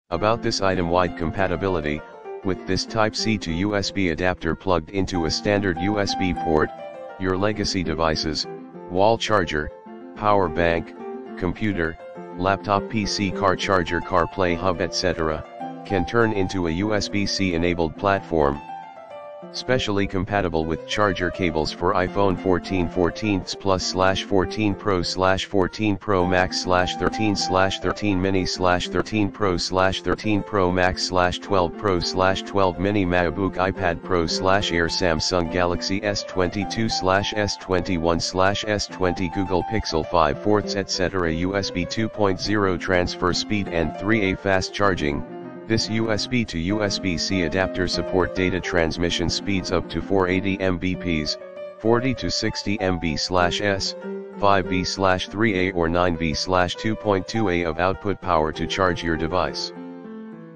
About this item-wide compatibility, with this Type-C to USB adapter plugged into a standard USB port, your legacy devices, wall charger, power bank, computer, laptop, PC, car charger, CarPlay hub, etc., can turn into a USB-C enabled platform. Specially compatible with charger cables for iPhone 14, 14s Plus / 14 Pro / 14 Pro Max / 13/13 Mini / 13 Pro / 13 Pro Max / 12 Pro / 12 Mini MacBook, iPad Pro / Air, Samsung Galaxy S22 / S21 / S20 Google Pixel 5 ports, etc. USB 2.0 transfer speed and 3A fast charging. This USB to USB-C adapter support data transmission speeds up to 480 Mbps, 40 to 60 MB/s, 5V/3A or 9V/2.2A of output power to charge your device.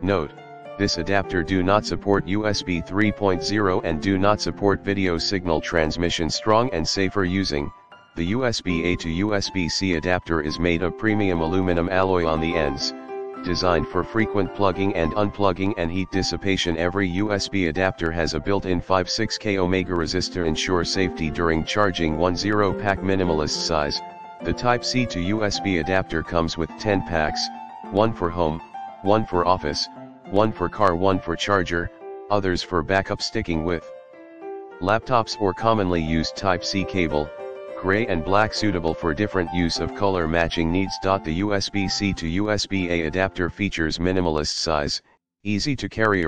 Note: this adapter do not support USB 3.0 and do not support video signal transmission. Strong and safer using. The USB-A to USB-C adapter is made of premium aluminum alloy on the ends. Designed for frequent plugging and unplugging and heat dissipation. Every USB adapter has a built-in 5/6K ohmega resistor. Ensure safety during charging. 10 pack minimalist size. The Type-C to USB adapter comes with 10 packs, 1 for home, 1 for office, 1 for car, 1 for charger, others for backup. Sticking with laptops or commonly used Type-C cable, gray and black, suitable for different use of color matching needs. The USB-C to USB-A adapter features minimalist size, easy to carry